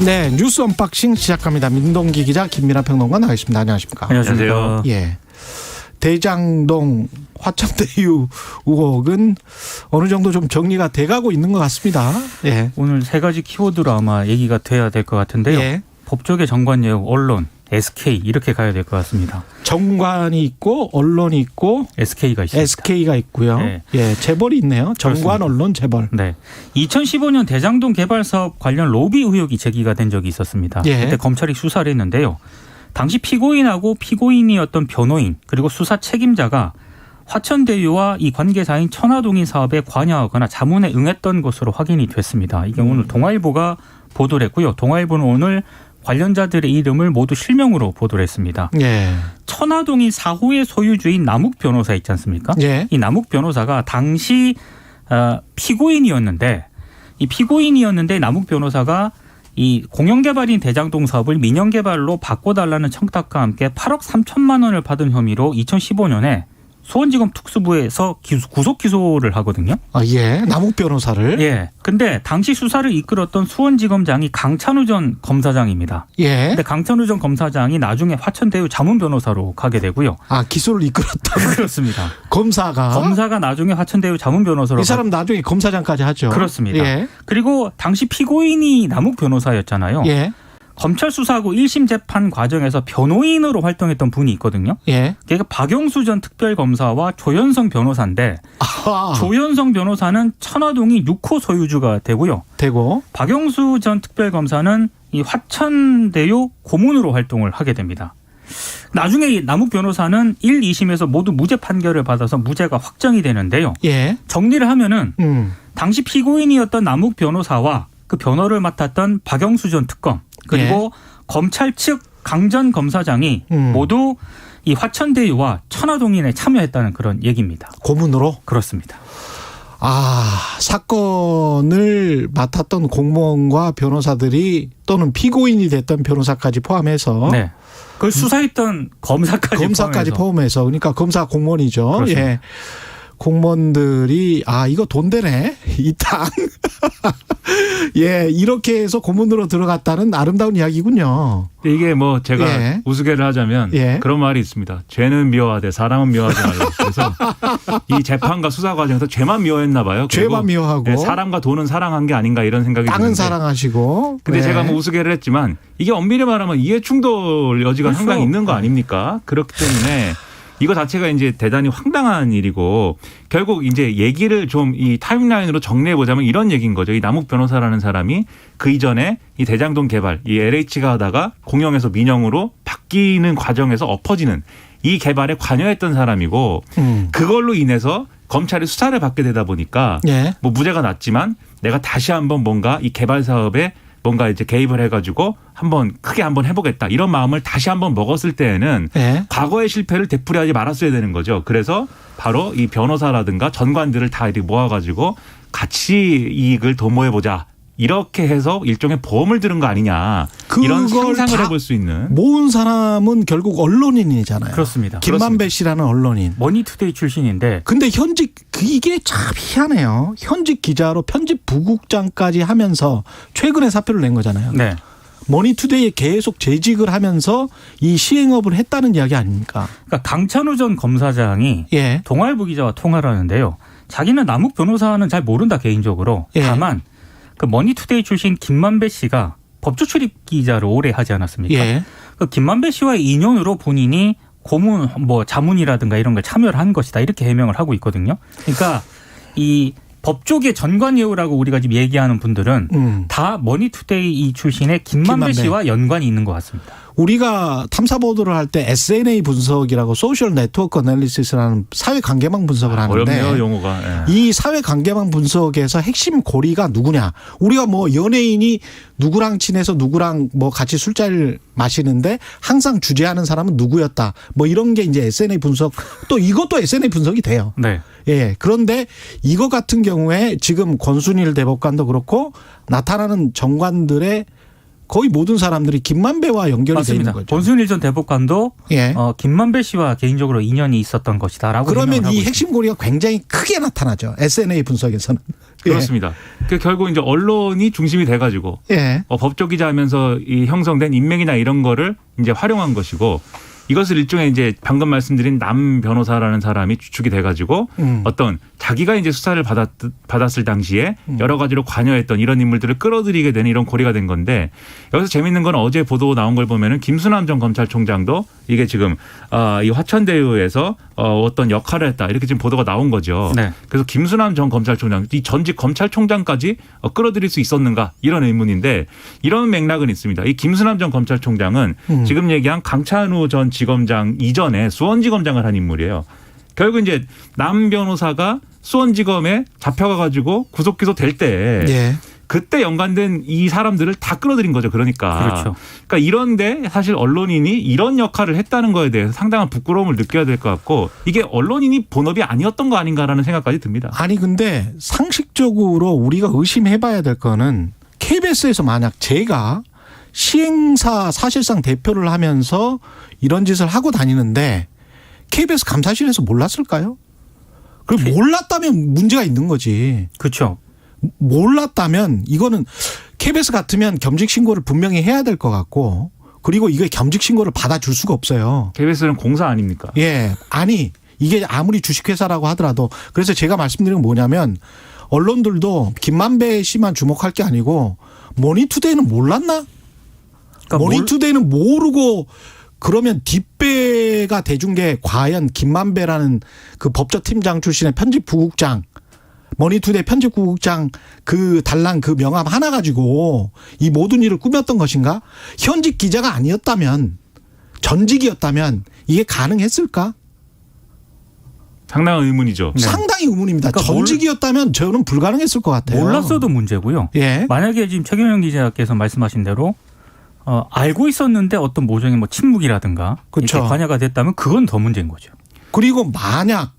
네, 뉴스 언박싱 시작합니다. 민동기 기자, 김민하 평론가 나와 있습니다. 안녕하십니까? 안녕하세요. 예, 대장동 화천대유 의혹은 어느 정도 좀 정리가 돼가고 있는 것 같습니다. 예, 오늘 세 가지 키워드로 아마 얘기가 돼야 될 것 같은데요. 예. 법조계, 정관 내역, 언론, SK 이렇게 가야 될 것 같습니다. 정관이 있고 언론이 있고 SK가 있습니다. SK가 있고요. 네. 예, 재벌이 있네요. 정관, 그렇습니다. 언론, 재벌. 네, 2015년 대장동 개발 사업 관련 로비 의혹이 제기가 된 적이 있었습니다. 예. 그때 검찰이 수사를 했는데요. 당시 피고인하고 피고인이었던 변호인 그리고 수사 책임자가 화천대유와 이 관계사인 천화동인 사업에 관여하거나 자문에 응했던 것으로 확인이 됐습니다. 이게 오늘 동아일보가 보도를 했고요. 동아일보는 오늘 관련자들의 이름을 모두 실명으로 보도를 했습니다. 예, 천화동인 4호의 소유주인 남욱 변호사 있지 않습니까? 예, 이 남욱 변호사가 당시 피고인이었는데 이 피고인이었는데 남욱 변호사가 이 공영개발인 대장동 사업을 민영개발로 바꿔달라는 청탁과 함께 8억 3천만 원을 받은 혐의로 2015년에 수원지검 특수부에서 구속 기소를 하거든요. 아, 예, 남욱 변호사를. 예. 근데 당시 수사를 이끌었던 수원지검장이 강찬우 전 검사장입니다. 예. 근데 강찬우 전 검사장이 나중에 화천대유 자문 변호사로 가게 되고요. 아, 기소를 이끌었던 그렇습니다. 검사가 나중에 화천대유 자문 변호사로 이 사람 나중에 검사장까지 하죠. 그렇습니다. 예. 그리고 당시 피고인이 남욱 변호사였잖아요. 예. 검찰 수사하고 1심 재판 과정에서 변호인으로 활동했던 분이 있거든요. 예. 그러니까 박영수 전 특별검사와 조현성 변호사인데 아하. 조현성 변호사는 천화동이 6호 소유주가 되고요. 되고. 박영수 전 특별검사는 이 화천대유 고문으로 활동을 하게 됩니다. 나중에 이 남욱 변호사는 1, 2심에서 모두 무죄 판결을 받아서 무죄가 확정이 되는데요. 예. 정리를 하면은 당시 피고인이었던 남욱 변호사와 그 변호를 맡았던 박영수 전 특검 그리고 검찰 측 강 전 검사장이 모두 이 화천대유와 천화동인에 참여했다는 그런 얘기입니다. 고문으로? 그렇습니다. 아, 사건을 맡았던 공무원과 변호사들이 또는 피고인이 됐던 변호사까지 포함해서 네. 그걸 수사했던 검사까지 포함해서 그러니까 검사 공무원이죠. 그렇습니다. 예. 공무원들이 이거 돈 되네 이 땅. 예, 이렇게 해서 고문으로 들어갔다는 아름다운 이야기군요. 이게 뭐 제가 예. 우스개를 하자면 예. 그런 말이 있습니다. 죄는 미워하되 사람은 미워하지 말라. 그래서 이 재판과 수사 과정에서 죄만 미워했나 봐요. 죄만 미워하고 네, 사람과 돈은 사랑한 게 아닌가 이런 생각이 땅은 드는데. 사랑하시고. 근데 네. 제가 뭐 우스개를 했지만 이게 엄밀히 말하면 이해충돌 여지가 그렇죠. 상당히 있는 거 아닙니까? 그렇기 때문에 이거 자체가 이제 대단히 황당한 일이고 결국 이제 얘기를 좀 이 타임라인으로 정리해 보자면 이런 얘기인 거죠. 이 남욱 변호사라는 사람이 그 이전에 이 대장동 개발, 이 LH가 하다가 공영에서 민영으로 바뀌는 과정에서 엎어지는 이 개발에 관여했던 사람이고 그걸로 인해서 검찰이 수사를 받게 되다 보니까 예. 뭐 무죄가 났지만 내가 다시 한번 뭔가 이 개발 사업에 뭔가 이제 개입을 해가지고 크게 한번 해보겠다 이런 마음을 다시 한번 먹었을 때에는 예. 과거의 실패를 되풀이하지 말았어야 되는 거죠. 그래서 바로 이 변호사라든가 전관들을 다 이렇게 모아가지고 같이 이익을 도모해보자. 이렇게 해서 일종의 보험을 들은 거 아니냐. 이런 그걸 상상을 다 해볼 수 있는. 모은 사람은 결국 언론인이잖아요. 그렇습니다. 김만배 씨라는 언론인. 머니투데이 출신인데 근데 현직 이게 참 희한해요. 현직 기자로 편집 부국장까지 하면서 최근에 사표를 낸 거잖아요. 네. 머니투데이에 계속 재직을 하면서 이 시행업을 했다는 이야기 아닙니까? 그러니까 강찬우 전 검사장이 예. 동아일보 기자와 통화를 하는데요. 자기는 남욱 변호사는 잘 모른다 개인적으로. 예. 다만 그 머니투데이 출신 김만배 씨가 법조 출입 기자를 오래 하지 않았습니까? 예. 그 김만배 씨와의 인연으로 본인이 고문 뭐 자문이라든가 이런 걸 참여를 한 것이다 이렇게 해명을 하고 있거든요. 그러니까 이 법조계 전관예우라고 우리가 지금 얘기하는 분들은 다 머니투데이 이 출신의 김만배 씨와 연관이 있는 것 같습니다. 우리가 탐사 보도를 할 때 SNA 분석이라고 소셜 네트워크 애널리시스라는 사회 관계망 분석을 하는데 어렵네요, 용어가. 예. 이 사회 관계망 분석에서 핵심 고리가 누구냐? 우리가 뭐 연예인이 누구랑 친해서 누구랑 뭐 같이 술자리를 마시는데 항상 주재하는 사람은 누구였다. 뭐 이런 게 이제 SNA 분석 또 이것도 SNA 분석이 돼요. 네. 예. 그런데 이거 같은 경우에 지금 권순일 대법관도 그렇고 나타나는 정관들의 거의 모든 사람들이 김만배와 연결이 돼 있는 맞습니다. 거죠. 권순일 전 대법관도 예. 김만배 씨와 개인적으로 인연이 있었던 것이다라고 그러면 해명을 하고 이 있습니다. 핵심 고리가 굉장히 크게 나타나죠. SNA 분석에서는. 그렇습니다. 그 결국 이제 언론이 중심이 돼가지고 예. 법조 기자하면서 이 형성된 인맥이나 이런 거를 이제 활용한 것이고 이것을 일종의 이제 방금 말씀드린 남 변호사라는 사람이 주축이 돼가지고 어떤 자기가 이제 수사를 받았을 당시에 여러 가지로 관여했던 이런 인물들을 끌어들이게 되는 이런 고리가 된 건데 여기서 재밌는 건 어제 보도 나온 걸 보면은 김수남 전 검찰총장도 이게 지금 이 화천대유에서 어떤 역할을 했다 이렇게 지금 보도가 나온 거죠. 네. 그래서 김수남 전 검찰총장 이 전직 검찰총장까지 끌어들일 수 있었는가 이런 의문인데 이런 맥락은 있습니다. 이 김수남 전 검찰총장은 지금 얘기한 강찬우 전 지검장 이전에 수원지검장을 한 인물이에요. 결국 이제 남 변호사가 수원지검에 잡혀가지고 구속 기소될 때 예. 그때 연관된 이 사람들을 다 끌어들인 거죠. 그러니까. 그렇죠. 그러니까 이런데 사실 언론인이 이런 역할을 했다는 거에 대해서 상당한 부끄러움을 느껴야 될 것 같고 이게 언론인이 본업이 아니었던 거 아닌가라는 생각까지 듭니다. 아니 근데 상식적으로 우리가 의심해봐야 될 거는 KBS에서 만약 제가 시행사 사실상 대표를 하면서 이런 짓을 하고 다니는데 KBS 감사실에서 몰랐을까요? 그리고 몰랐다면 문제가 있는 거지. 그렇죠. 몰랐다면 이거는 KBS 같으면 겸직 신고를 분명히 해야 될 것 같고 그리고 이게 겸직 신고를 받아줄 수가 없어요. KBS는 공사 아닙니까? 예. 아니 이게 아무리 주식회사라고 하더라도 그래서 제가 말씀드린 건 뭐냐면 언론들도 김만배 씨만 주목할 게 아니고 머니투데이는 몰랐나? 그러니까 머니투데이는 모르고 그러면 뒷배가 대준 게 과연 김만배라는 그 법조팀장 출신의 편집부국장 머니투데이 편집부국장 그 달랑 그 명함 하나 가지고 이 모든 일을 꾸몄던 것인가? 현직 기자가 아니었다면 전직이었다면 이게 가능했을까? 상당한 의문이죠. 네. 상당히 의문입니다. 그러니까 전직이었다면 저는 불가능했을 것 같아요. 몰랐어도 문제고요. 예. 만약에 지금 최경영 기자께서 말씀하신 대로 알고 있었는데 어떤 모종의 뭐 침묵이라든가 그렇죠. 이렇게 관여가 됐다면 그건 더 문제인 거죠. 그리고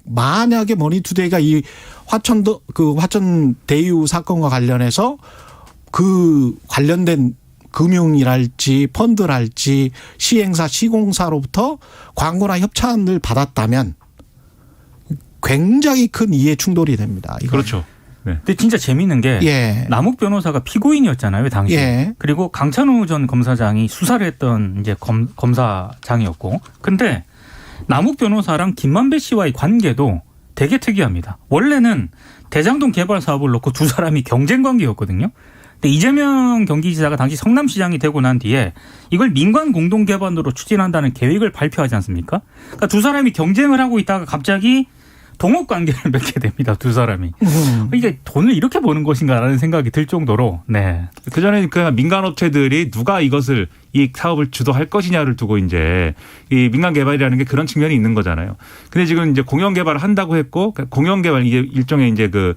만약에 머니투데이가 이 화천 대유 사건과 관련해서 그 관련된 금융이랄지 펀드랄지 시행사 시공사로부터 광고나 협찬을 받았다면 굉장히 큰 이해 충돌이 됩니다. 이건. 그렇죠. 네. 근데 진짜 재밌는 게 예. 남욱 변호사가 피고인이었잖아요, 당시에. 예. 그리고 강찬우 전 검사장이 수사를 했던 이제 검사장이었고. 근데 남욱 변호사랑 김만배 씨와의 관계도 되게 특이합니다. 원래는 대장동 개발 사업을 놓고 두 사람이 경쟁 관계였거든요. 근데 이재명 경기지사가 당시 성남시장이 되고 난 뒤에 이걸 민관 공동 개발으로 추진한다는 계획을 발표하지 않습니까? 그러니까 두 사람이 경쟁을 하고 있다가 갑자기 동업 관계를 맺게 됩니다. 두 사람이. 이게 돈을 이렇게 버는 것인가라는 생각이 들 정도로. 네. 그전에 그 민간 업체들이 누가 이것을 이 사업을 주도할 것이냐를 두고 이제 이 민간 개발이라는 게 그런 측면이 있는 거잖아요. 근데 지금 이제 공영 개발을 한다고 했고 공영 개발 이게 일종의 이제 그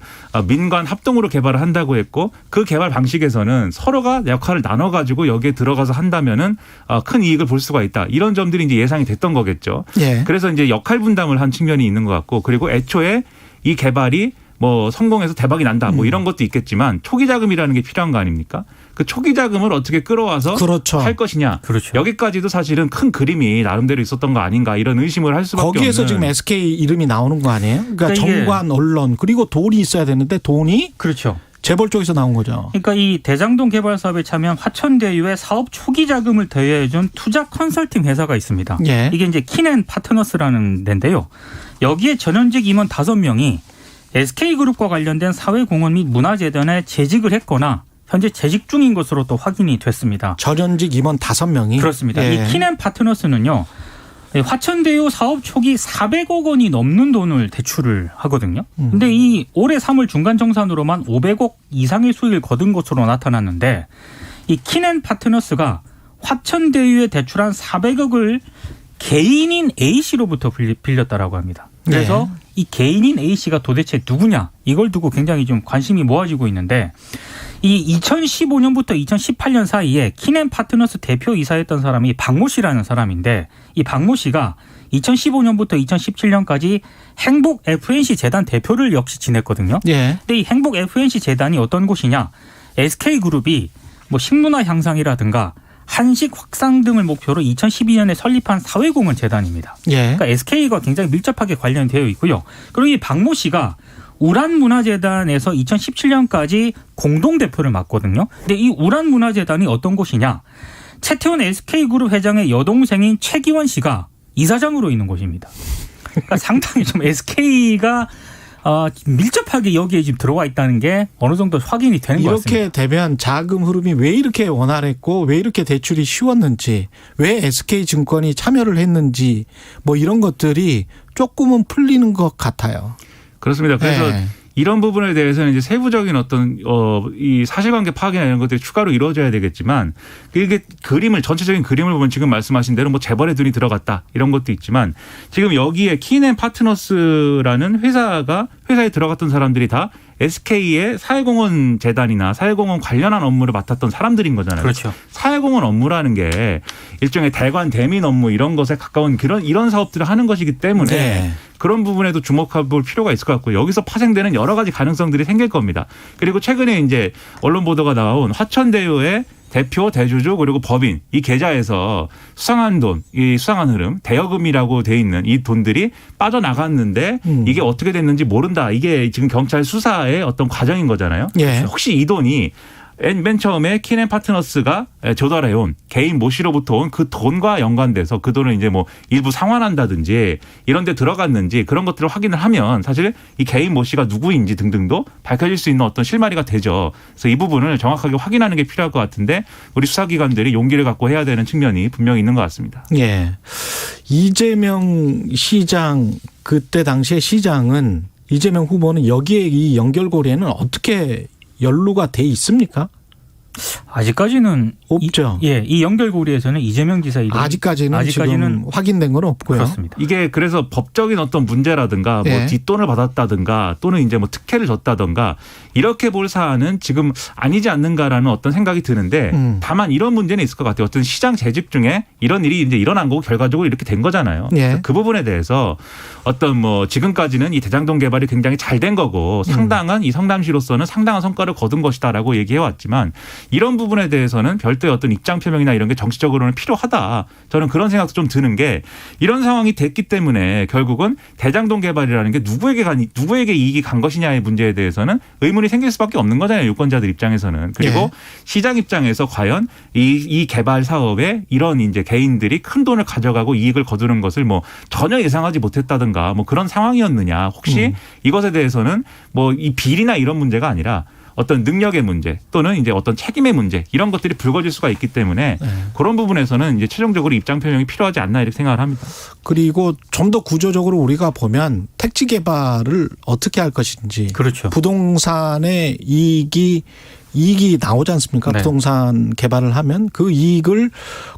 민관 합동으로 개발을 한다고 했고 그 개발 방식에서는 서로가 역할을 나눠 가지고 여기에 들어가서 한다면은 큰 이익을 볼 수가 있다. 이런 점들이 이제 예상이 됐던 거겠죠. 예. 그래서 이제 역할 분담을 한 측면이 있는 것 같고 그리고 애초에 이 개발이 뭐 성공해서 대박이 난다 뭐 이런 것도 있겠지만 초기 자금이라는 게 필요한 거 아닙니까? 그 초기 자금을 어떻게 끌어와서 그렇죠. 할 것이냐. 그렇죠. 여기까지도 사실은 큰 그림이 나름대로 있었던 거 아닌가 이런 의심을 할 수밖에 없는. 거기에서 지금 SK 이름이 나오는 거 아니에요? 그러니까 정관, 언론 그리고 돈이 있어야 되는데 돈이 그렇죠. 재벌 쪽에서 나온 거죠. 그러니까 이 대장동 개발 사업에 참여한 화천대유의 사업 초기 자금을 대여해준 투자 컨설팅 회사가 있습니다. 예. 이게 이제 키넨 파트너스라는 데인데요. 여기에 전현직 임원 5명이 SK그룹과 관련된 사회공헌 및 문화재단에 재직을 했거나 현재 재직 중인 것으로 또 확인이 됐습니다. 전현직 임원 5명이. 그렇습니다. 예. 이 키넨 파트너스는요. 화천대유 사업 초기 400억 원이 넘는 돈을 대출을 하거든요. 근데 이 올해 3월 중간정산으로만 500억 이상의 수익을 거둔 것으로 나타났는데 이 키넨 파트너스가 화천대유에 대출한 400억을 개인인 A씨로부터 빌렸다라고 합니다. 그래서 네. 이 개인인 A씨가 도대체 누구냐 이걸 두고 굉장히 좀 관심이 모아지고 있는데 이 2015년부터 2018년 사이에 키넨 파트너스 대표이사였던 사람이 박모 씨라는 사람인데 이 박모 씨가 2015년부터 2017년까지 행복 FNC 재단 대표를 역시 지냈거든요. 예. 근데 이 행복 FNC 재단이 어떤 곳이냐? SK그룹이 뭐 식문화 향상이라든가 한식 확산 등을 목표로 2012년에 설립한 사회공헌 재단입니다. 예. 그러니까 SK가 굉장히 밀접하게 관련되어 있고요. 그리고 이 박모 씨가 우란문화재단에서 2017년까지 공동대표를 맡거든요. 근데 이 우란문화재단이 어떤 곳이냐. 채태원 SK그룹 회장의 여동생인 최기원 씨가 이사장으로 있는 곳입니다. 그러니까 상당히 좀 SK가 밀접하게 여기에 지금 들어와 있다는 게 어느 정도 확인이 되는 것 같습니다. 이렇게 되면 자금 흐름이 왜 이렇게 원활했고 왜 이렇게 대출이 쉬웠는지 왜 SK증권이 참여를 했는지 뭐 이런 것들이 조금은 풀리는 것 같아요. 그렇습니다. 그래서 네. 이런 부분에 대해서는 이제 세부적인 어떤 이 사실관계 파악이나 이런 것들이 추가로 이루어져야 되겠지만 이게 전체적인 그림을 보면 지금 말씀하신 대로 뭐 재벌의 돈이 들어갔다 이런 것도 있지만 지금 여기에 키인앤파트너스라는 회사에 들어갔던 사람들이 다 SK의 사회공헌 재단이나 사회공헌 관련한 업무를 맡았던 사람들인 거잖아요. 그렇죠. 사회공헌 업무라는 게 일종의 대관 대민 업무 이런 것에 가까운 이런 사업들을 하는 것이기 때문에 네. 그런 부분에도 주목해 볼 필요가 있을 것 같고 여기서 파생되는 여러 가지 가능성들이 생길 겁니다. 그리고 최근에 이제 언론 보도가 나온 화천대유의 대표, 대주주 그리고 법인 이 계좌에서 수상한 돈, 이 수상한 흐름, 대여금이라고 돼 있는 이 돈들이 빠져나갔는데 이게 어떻게 됐는지 모른다. 이게 지금 경찰 수사의 어떤 과정인 거잖아요. 예. 혹시 이 돈이 맨 처음에 키인앤파트너스가 조달해온 개인 모 씨로부터 온 그 돈과 연관돼서 그 돈을 이제 뭐 일부 상환한다든지 이런 데 들어갔는지 그런 것들을 확인을 하면 사실 이 개인 모 씨가 누구인지 등등도 밝혀질 수 있는 어떤 실마리가 되죠. 그래서 이 부분을 정확하게 확인하는 게 필요할 것 같은데 우리 수사기관들이 용기를 갖고 해야 되는 측면이 분명히 있는 것 같습니다. 예. 이재명 시장 그때 당시에 시장은 이재명 후보는 여기에 이 연결고리에는 어떻게 연루가 돼 있습니까? 아직까지는 없죠. 이 연결고리에서는 이재명 지사 이름 아직까지는 지금 확인된 건 없고요. 그렇습니다. 이게 그래서 법적인 어떤 문제라든가 뭐 예. 뒷돈을 받았다든가 또는 이제 뭐 특혜를 줬다든가 이렇게 볼 사안은 지금 아니지 않는가라는 어떤 생각이 드는데 다만 이런 문제는 있을 것 같아요. 어떤 시장 재직 중에 이런 일이 이제 일어난 거고 결과적으로 이렇게 된 거잖아요. 예. 그 부분에 대해서 어떤 뭐 지금까지는 이 대장동 개발이 굉장히 잘 된 거고 상당한 이 성남시로서는 상당한 성과를 거둔 것이다라고 얘기해 왔지만 이런 부분에 대해서는 별도의 어떤 입장 표명이나 이런 게 정치적으로는 필요하다. 저는 그런 생각도 좀 드는 게 이런 상황이 됐기 때문에 결국은 대장동 개발이라는 게 누구에게 이익이 간 것이냐의 문제에 대해서는 의문이 생길 수밖에 없는 거잖아요. 유권자들 입장에서는. 그리고 예. 시장 입장에서 과연 이 개발 사업에 이런 이제 개인들이 큰 돈을 가져가고 이익을 거두는 것을 뭐 전혀 예상하지 못했다든가 뭐 그런 상황이었느냐. 혹시 이것에 대해서는 뭐 이 비리나 이런 문제가 아니라 어떤 능력의 문제 또는 이제 어떤 책임의 문제 이런 것들이 불거질 수가 있기 때문에 그런 부분에서는 이제 최종적으로 입장 표명이 필요하지 않나 이렇게 생각을 합니다. 그리고 좀 더 구조적으로 우리가 보면 택지 개발을 어떻게 할 것인지 그렇죠. 부동산의 이익이 나오지 않습니까? 네. 부동산 개발을 하면 그 이익을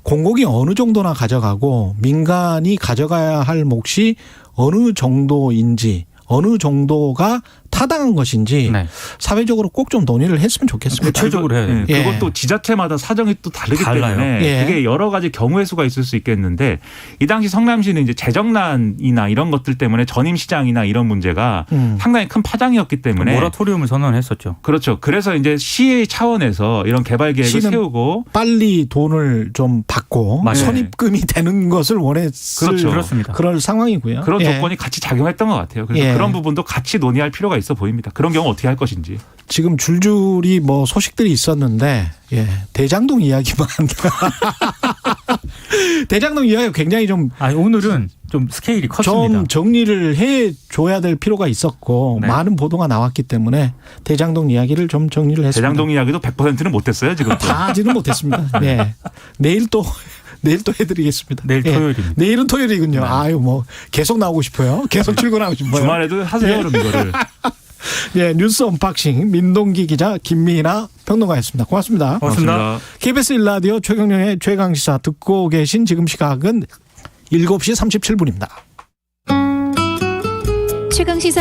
공공이 어느 정도나 가져가고 민간이 가져가야 할 몫이 어느 정도인지 어느 정도가 타당한 것인지 네. 사회적으로 꼭 좀 논의를 했으면 좋겠습니다. 구체적으로 해야 돼요. 예. 그것도 지자체마다 사정이 또 다르기 달라요. 때문에 예. 그게 여러 가지 경우의 수가 있을 수 있겠는데 이 당시 성남시는 이제 재정난이나 이런 것들 때문에 전임시장이나 이런 문제가 상당히 큰 파장이었기 때문에 모라토리움을 선언했었죠. 그렇죠. 그래서 이제 시의 차원에서 이런 개발 계획을 시는 세우고 빨리 돈을 좀 받고 맞아요. 선입금이 되는 것을 원했을 그렇죠. 그렇습니다. 그럴 상황이고요. 그런 예. 조건이 같이 작용했던 것 같아요. 그래서 예. 그런 부분도 같이 논의할 필요가 있어 보입니다. 그런 경우 어떻게 할 것인지. 지금 줄줄이 뭐 소식들이 있었는데 대장동 이야기만 대장동 이야기가 굉장히 좀 오늘은 좀 스케일이 컸습니다. 정리를 해줘야 될 필요가 있었고 네. 많은 보도가 나왔기 때문에 대장동 이야기를 좀 정리를 했습니다. 대장동 이야기도 100%는 못했어요 지금. 다 하지는 못했습니다. 네. 내일 또 해드리겠습니다. 내일 예. 토요일입니다. 내일은 토요일이군요. 아유 뭐 계속 나오고 싶어요. 계속 출근하고 싶어요. 주말에도 하세요 그럼 이거를. 예, 뉴스 언박싱 민동기 기자 김미나 평론가였습니다. 고맙습니다. 고맙습니다. KBS 1라디오 최경영의 최강시사 듣고 계신 지금 시각은 7시 37분입니다. 최강시사